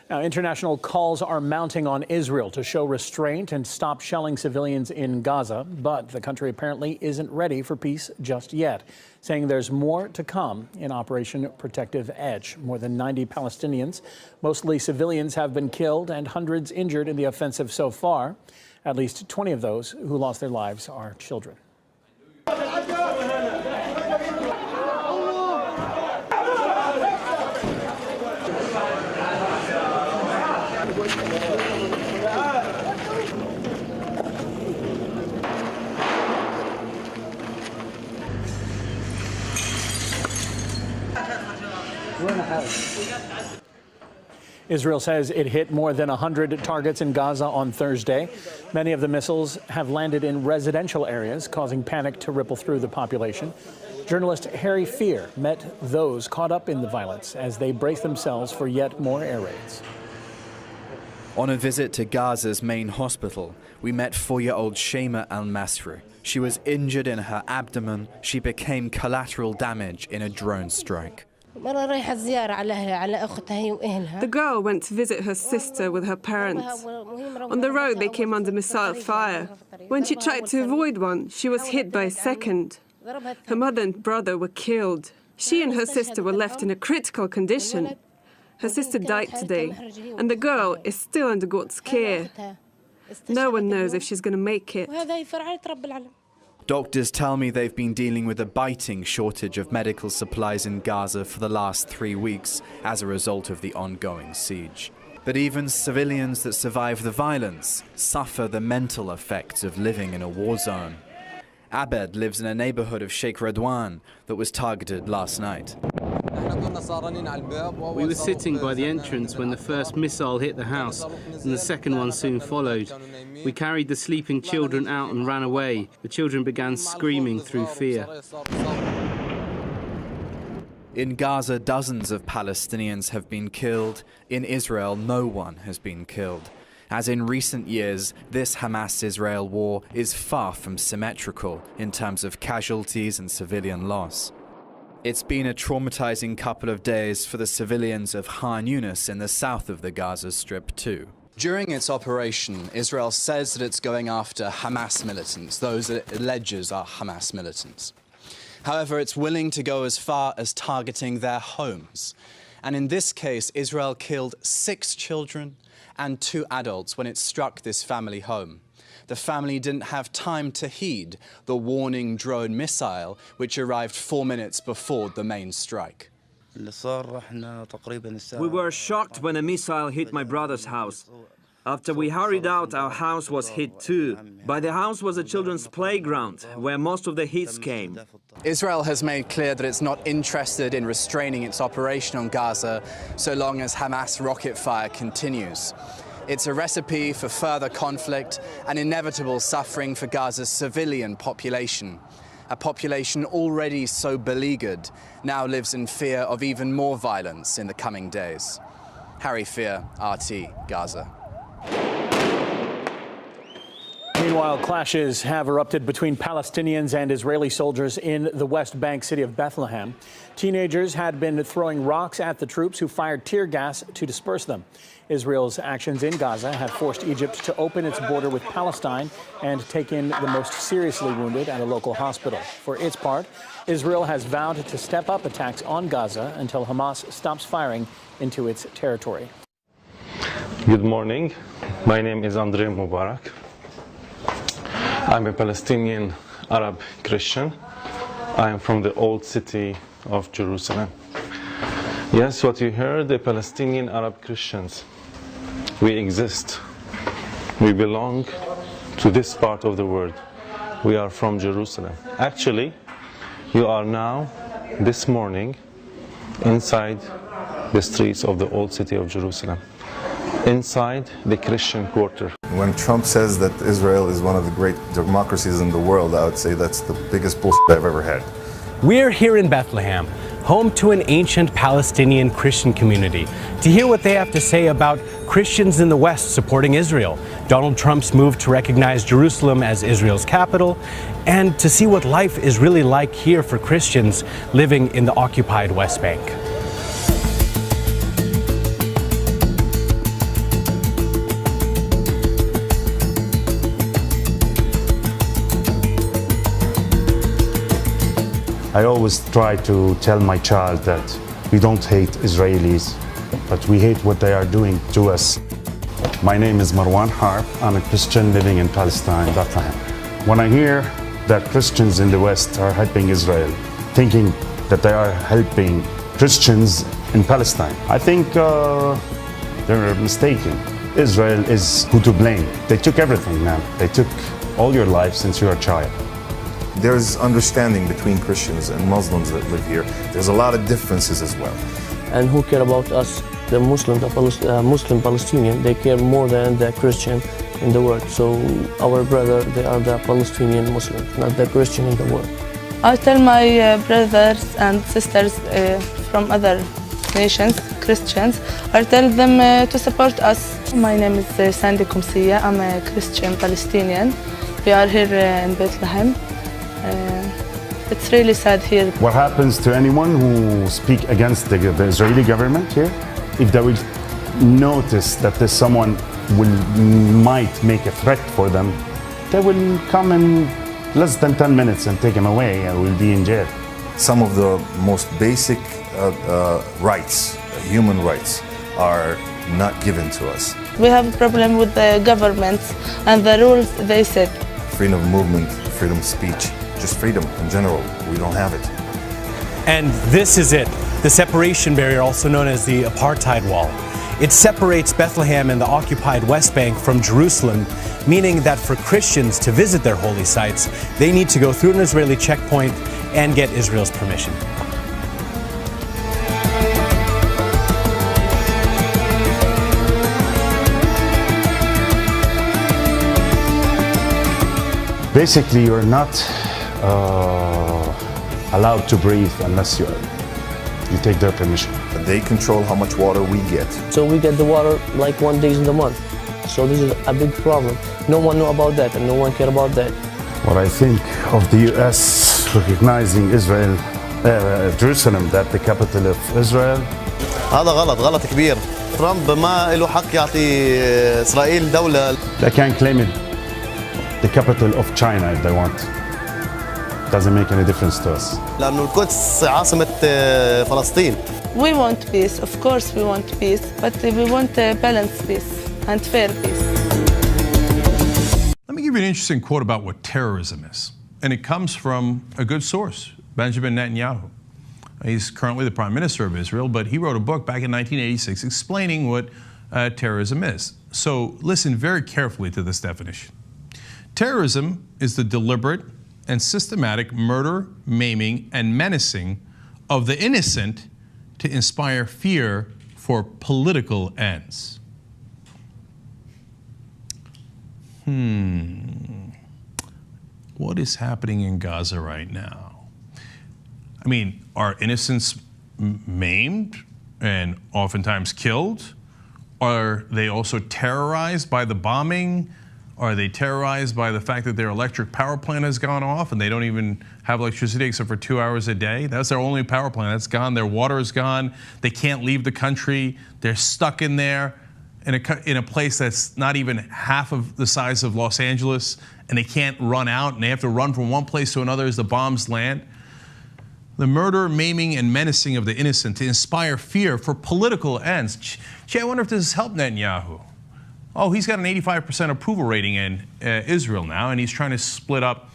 Now, international calls are mounting on Israel to show restraint and stop shelling civilians in Gaza, but the country apparently isn't ready for peace just yet, saying there's more to come in Operation Protective Edge. More than 90 Palestinians, mostly civilians, have been killed and hundreds injured in the offensive so far. At least 20 of those who lost their lives are children. Israel says it hit more than 100 targets in Gaza on Thursday. Many of the missiles have landed in residential areas, causing panic to ripple through the population. Journalist Harry Fear met those caught up in the violence as they brace themselves for yet more air raids. On a visit to Gaza's main hospital, we met 4-year-old Shema al-Masri. She was injured in her abdomen. She became collateral damage in a drone strike. The girl went to visit her sister with her parents. On the road, they came under missile fire. When she tried to avoid one, she was hit by a second. Her mother and brother were killed. She and her sister were left in a critical condition. Her sister died today, and the girl is still under God's care. No one knows if she's going to make it. Doctors tell me they've been dealing with a biting shortage of medical supplies in Gaza for the last 3 weeks as a result of the ongoing siege. But even civilians that survive the violence suffer the mental effects of living in a war zone. Abed lives in a neighborhood of Sheikh Redwan that was targeted last night. We were sitting by the entrance when the first missile hit the house, and the second one soon followed. We carried the sleeping children out and ran away. The children began screaming through fear. In Gaza, dozens of Palestinians have been killed. In Israel, no one has been killed. As in recent years, this Hamas-Israel war is far from symmetrical in terms of casualties and civilian loss. It's been a traumatizing couple of days for the civilians of Khan Yunis in the south of the Gaza Strip too. During its operation, Israel says that it's going after Hamas militants, those it alleges are Hamas militants. However, it's willing to go as far as targeting their homes. And in this case, Israel killed 6 children and 2 adults when it struck this family home. The family didn't have time to heed the warning drone missile, which arrived 4 minutes before the main strike. We were shocked when a missile hit my brother's house. After we hurried out, our house was hit too. By the house was a children's playground, where most of the hits came. Israel has made clear that it's not interested in restraining its operation on Gaza so long as Hamas rocket fire continues. It's a recipe for further conflict and inevitable suffering for Gaza's civilian population. A population already so beleaguered now lives in fear of even more violence in the coming days. Harry Fear, RT, Gaza. Meanwhile, clashes have erupted between Palestinians and Israeli soldiers in the West Bank city of Bethlehem. Teenagers had been throwing rocks at the troops who fired tear gas to disperse them. Israel's actions in Gaza have forced Egypt to open its border with Palestine and take in the most seriously wounded at a local hospital. For its part, Israel has vowed to step up attacks on Gaza until Hamas stops firing into its territory. Good morning. My name is Andre Mubarak. I'm a Palestinian Arab Christian. I am from the old city of Jerusalem. Yes, what you heard, the Palestinian Arab Christians. We exist. We belong to this part of the world. We are from Jerusalem. Actually, you are now, this morning, inside the streets of the old city of Jerusalem, inside the Christian quarter. When Trump says that Israel is one of the great democracies in the world, I would say that's the biggest bullshit I've ever had. We're here in Bethlehem, home to an ancient Palestinian Christian community, to hear what they have to say about Christians in the West supporting Israel, Donald Trump's move to recognize Jerusalem as Israel's capital, and to see what life is really like here for Christians living in the occupied West Bank. I always try to tell my child that we don't hate Israelis, but we hate what they are doing to us. My name is Marwan Harb. I'm a Christian living in Palestine, Bethlehem. When I hear that Christians in the West are helping Israel, thinking that they are helping Christians in Palestine, I think they're mistaken. Israel is who to blame. They took everything, man. They took all your life since you were a child. There's understanding between Christians and Muslims that live here. There's a lot of differences as well. And who care about us, the Muslim, Muslim Palestinian, they care more than the Christian in the world. So our brother, they are the Palestinian Muslim, not the Christian in the world. I tell my brothers and sisters from other nations, Christians, I tell them to support us. My name is Sandy Kumsiya. I'm a Christian Palestinian. We are here in Bethlehem. It's really sad here. What happens to anyone who speak against the Israeli government here? If they will notice that there's someone might make a threat for them, they will come in less than 10 minutes and take him away and will be in jail. Some of the most basic rights, human rights, are not given to us. We have a problem with the government and the rules they set. Freedom of movement, freedom of speech, just freedom in general, we don't have it. And this is it, the separation barrier, also known as the apartheid wall. It separates Bethlehem and the occupied West Bank from Jerusalem, meaning that for Christians to visit their holy sites, they need to go through an Israeli checkpoint and get Israel's permission. Basically, you're not allowed to breathe unless you take their permission. They control how much water we get. So we get the water like 1 day in the month. So this is a big problem. No one know about that and no one care about that. What I think of the U.S. recognizing Israel, Jerusalem, that the capital of Israel. هذا غلط كبير. ترامب ما له حق يعطي إسرائيل دولة. They can claim it the capital of China if they want. Doesn't make any difference to us. لأنه القدس عاصمة فلسطين. We want peace, of course we want peace, but we want balanced peace and fair peace. Let me give you an interesting quote about what terrorism is. And it comes from a good source, Benjamin Netanyahu. He's currently the Prime Minister of Israel, but he wrote a book back in 1986 explaining what terrorism is. So listen very carefully to this definition. Terrorism is the deliberate and systematic murder, maiming, and menacing of the innocent to inspire fear for political ends. What is happening in Gaza right now? I mean, are innocents maimed and oftentimes killed? Are they also terrorized by the bombing? Are they terrorized by the fact that their electric power plant has gone off and they don't even have electricity except for 2 hours a day? That's their only power plant. That's gone. Their water is gone. They can't leave the country. They're stuck in there in a place that's not even half of the size of Los Angeles, and they can't run out, and they have to run from one place to another as the bombs land. The murder, maiming, and menacing of the innocent to inspire fear for political ends. Gee, I wonder if this has helped Netanyahu. Oh, he's got an 85% approval rating in Israel now, and he's trying to split up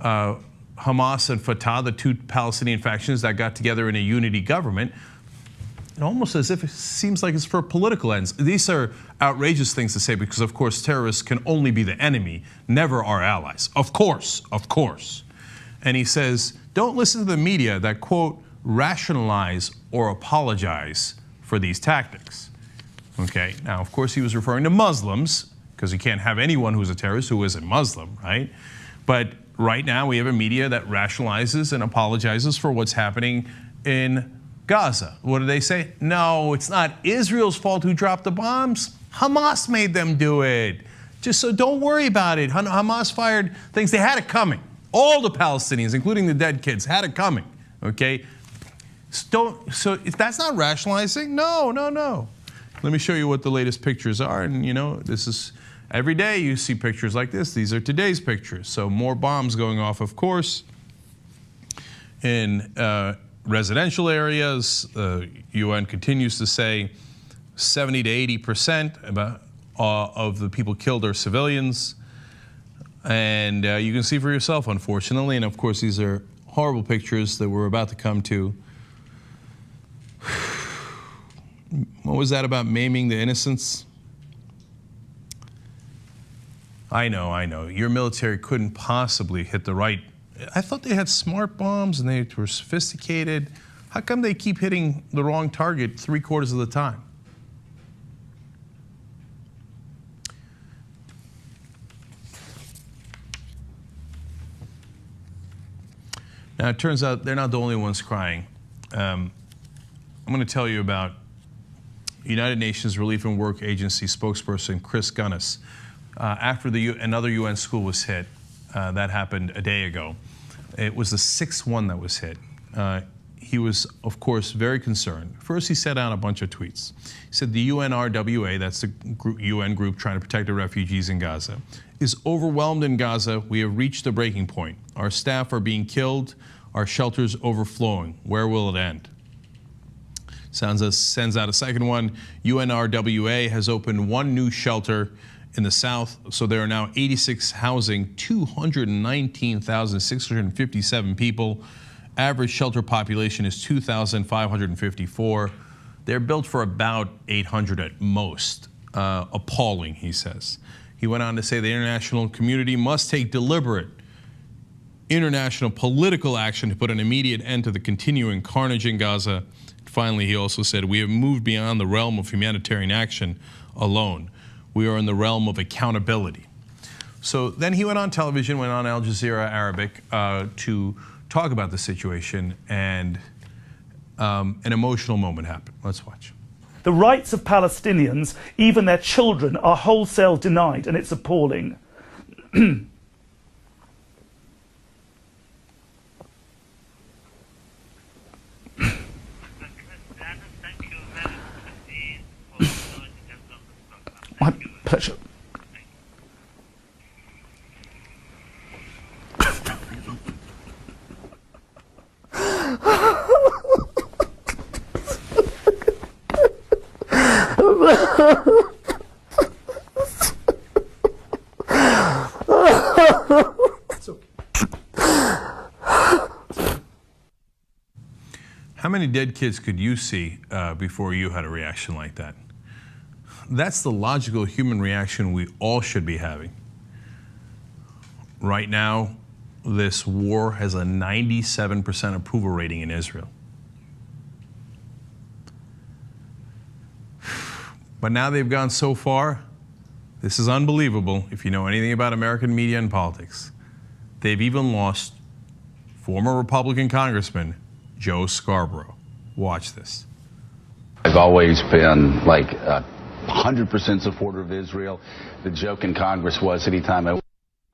Hamas and Fatah, the two Palestinian factions that got together in a unity government. And almost as if it seems like it's for political ends. These are outrageous things to say because, of course, terrorists can only be the enemy, never our allies. Of course, of course. And he says, don't listen to the media that, quote, rationalize or apologize for these tactics. Okay, now, of course, he was referring to Muslims, because you can't have anyone who's a terrorist who isn't Muslim, right? But right now, we have a media that rationalizes and apologizes for what's happening in Gaza. What do they say? No, it's not Israel's fault who dropped the bombs. Hamas made them do it. Just so don't worry about it. Hamas fired things. They had it coming. All the Palestinians, including the dead kids, had it coming, okay? So if that's not rationalizing, no. Let me show you what the latest pictures are. And, you know, this is every day you see pictures like this. These are today's pictures. So more bombs going off, of course. in residential areas. The UN continues to say 70 to 80% of the people killed are civilians. And you can see for yourself, unfortunately. And of course, these are horrible pictures that we're about to come to. What was that about maiming the innocents? I know. Your military couldn't possibly hit the right. I thought they had smart bombs and they were sophisticated. How come they keep hitting the wrong target 3/4 of the time? Now, it turns out they're not the only ones crying. I'm going to tell you about United Nations Relief and Work Agency spokesperson Chris Gunnis. After another UN school was hit, that happened a day ago. It was the 6th one that was hit. He was, of course, very concerned. First, he sent out a bunch of tweets. He said the UNRWA, that's the UN group trying to protect the refugees in Gaza, is overwhelmed in Gaza. We have reached the breaking point. Our staff are being killed. Our shelters overflowing. Where will it end? Sends out a second one. UNRWA has opened one new shelter in the south, so there are now 86 housing 219,657 people. Average shelter population is 2,554. They're built for about 800 at most. Appalling, he says. He went on to say the international community must take deliberate international political action to put an immediate end to the continuing carnage in Gaza. Finally, he also said, we have moved beyond the realm of humanitarian action alone. We are in the realm of accountability. So then he went on television, went on Al Jazeera Arabic to talk about the situation, and an emotional moment happened. Let's watch. The rights of Palestinians, even their children, are wholesale denied, and it's appalling. My pleasure. How many dead kids could you see before you had a reaction like that? That's the logical human reaction we all should be having. Right now, this war has a 97% approval rating in Israel. But now they've gone so far, this is unbelievable if you know anything about American media and politics. They've even lost former Republican Congressman Joe Scarborough. Watch this. I've always been like 100% supporter of Israel. The joke in Congress was anytime I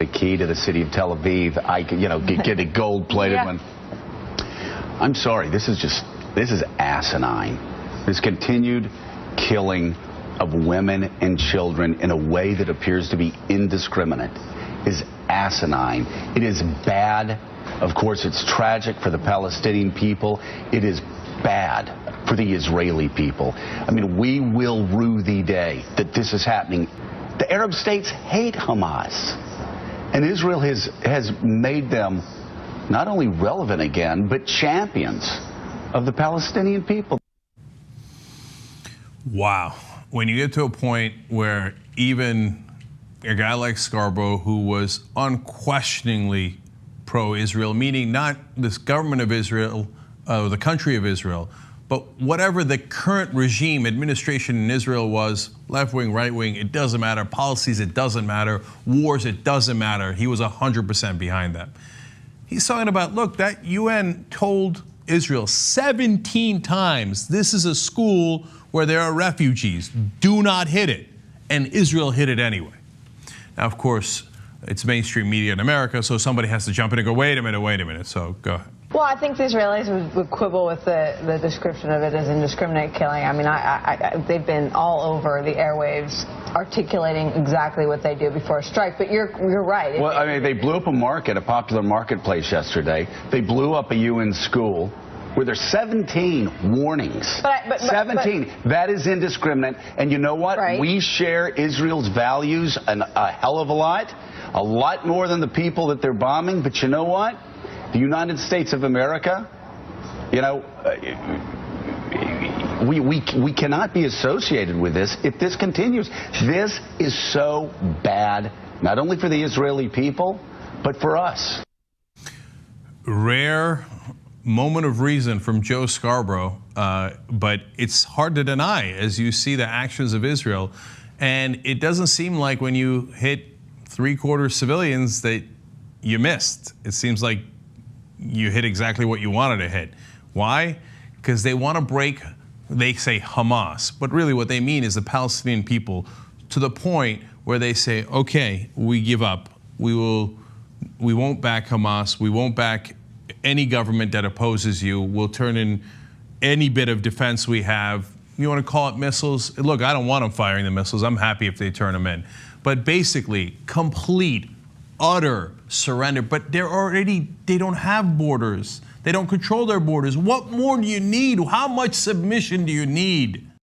the key to the city of Tel Aviv, I could, get it gold-plated. Yeah. I'm sorry, this is asinine. This continued killing of women and children in a way that appears to be indiscriminate is asinine. It is bad. Of course, it's tragic for the Palestinian people. It is bad for the Israeli people. I mean, we will rue the day that this is happening. The Arab states hate Hamas. And Israel has made them not only relevant again, but champions of the Palestinian people. Wow. When you get to a point where even a guy like Scarborough, who was unquestioningly pro-Israel, meaning not this government of Israel, the country of Israel, but whatever the current regime, administration in Israel was, left-wing, right-wing, it doesn't matter. Policies, it doesn't matter. Wars, it doesn't matter. He was 100% behind that. He's talking about, look, that UN told Israel 17 times, this is a school where there are refugees. Do not hit it. And Israel hit it anyway. Now, of course, it's mainstream media in America, so somebody has to jump in and go, wait a minute. So go ahead. Well, I think the Israelis would quibble with the description of it as indiscriminate killing. I mean, they've been all over the airwaves articulating exactly what they do before a strike. But you're right. Well, I mean, they blew up a market, a popular marketplace yesterday. They blew up a UN school where there's 17 warnings. 17. That is indiscriminate. And you know what? Right. We share Israel's values a hell of a lot more than the people that they're bombing. But you know what? The United States of America, you know, we cannot be associated with this if this continues. This is so bad, not only for the Israeli people, but for us. Rare moment of reason from Joe Scarborough, but it's hard to deny as you see the actions of Israel. And it doesn't seem like when you hit three-quarters civilians that you missed. It seems like you hit exactly what you wanted to hit. Why? Because they want to break, they say Hamas, but really what they mean is the Palestinian people, to the point where they say, okay, we give up. We won't back Hamas. We won't back any government that opposes you. We'll turn in any bit of defense we have. You want to call it missiles? Look, I don't want them firing the missiles. I'm happy if they turn them in. But basically, complete, utter surrender. But they don't have borders. They don't control their borders. What more do you need? How much submission do you need?